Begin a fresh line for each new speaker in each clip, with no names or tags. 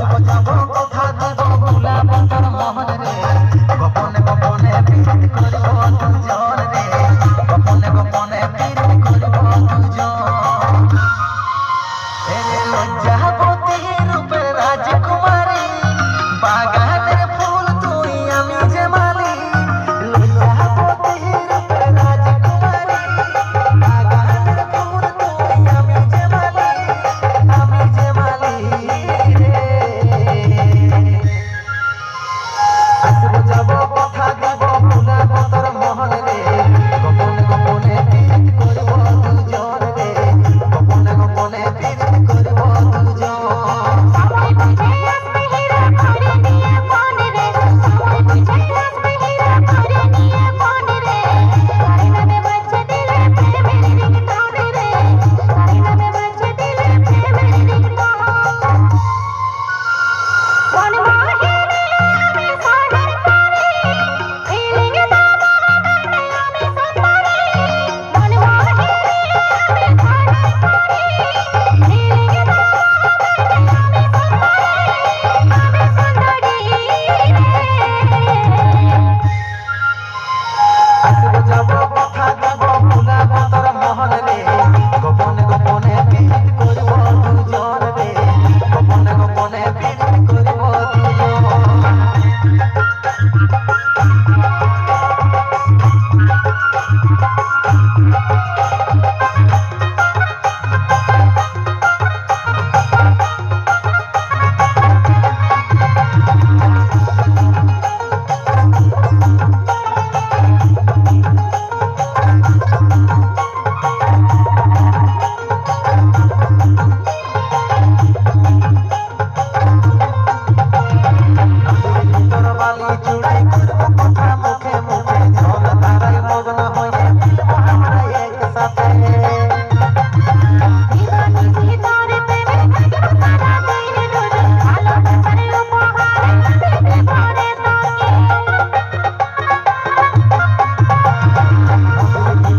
আসব যাব কথা দিব ভুলাব তোর মোহন রে গোপনে গোপনে পিরিত করিব দুজন রে গোপনে গোপনে পিরিত করিব দুজন এরে লজ্জাবতী রূপে রাজকুমারী বাগানের ফুল তুই আমি যে মালি লজ্জাবতী রূপে রাজকুমারী বাগানের ফুল তুই আমি যে মালি রে আসব যাব কথা দিব ভুলাব তোর মোহন রে গোপনে গোপনে পিরিত করিব দুজন রে গোপনে গোপনে পিরিত করিব দুজন
সময় বুঝে আসবে হীরা করে নিয়ে মন রে সময় বুঝে আসবে হীরা করে নিয়ে মন রে তারে নামে বাজছে দিলে প্রেমের রিংটোন রে তারে নামে বাজছে দিলে প্রেমের রিংটোন মন মোহিনী আমি সোনার পরি ফিলিং দেবো মনে আমি সুন্দরী মন মোহিনী আমি সোনার পরি ফিলিং দেবো মনে আমি সুন্দরী
আসব যাব কথা দিব ভুলাব তোর মোহন রে গোপনে গোপনে পিরিত করিব দুজন রে গোপনে গোপনে পিরিত করিব দুজন তোর বালি চুড়াই করব কথা মুখে মুখে ঝল ধারায় মগ্ন হয়ে মিলব আমরা একসাথে
দিবানি তোর প্রেমে থাকবো সারা দিন রোজ ভালোবাসার উপহার দিতে ভরে তোকে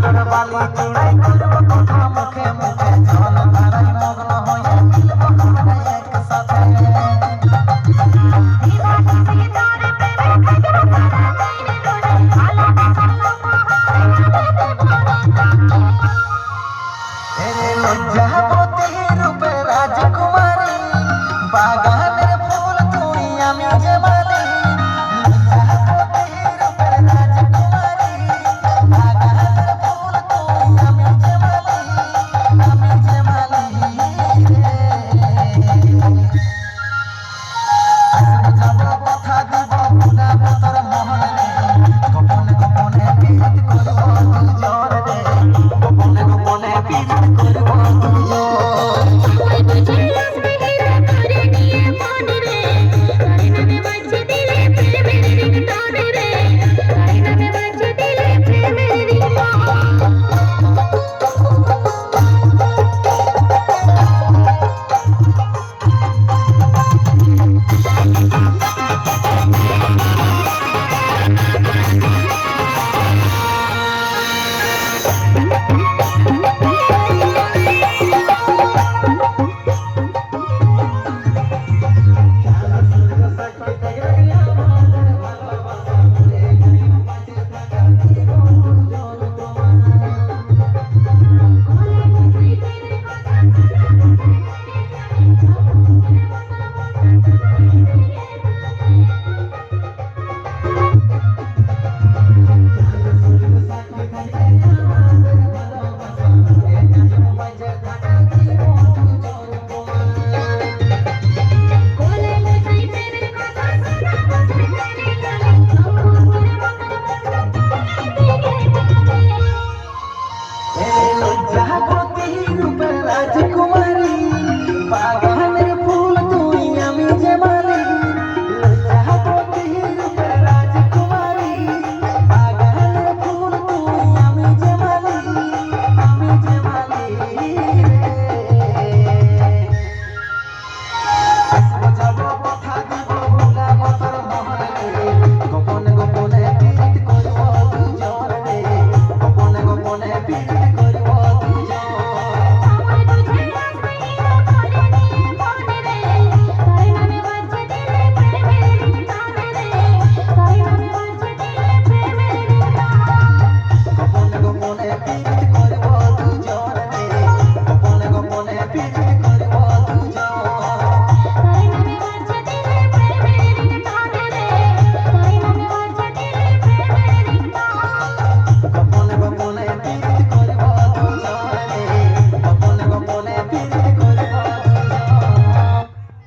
তোর বালি চুড়াই করব কথা মুখে মুখে ঝল ধারায় মগ্ন হয়ে মিলব আমরা একসাথে
দিবানি তোর প্রেমে থাকবো সারা দিন রোজ ভালোবাসার উপহার দিতে ভরে তোকে
এরে লজ্জাবতী রূপে রাজকুমারী বাগান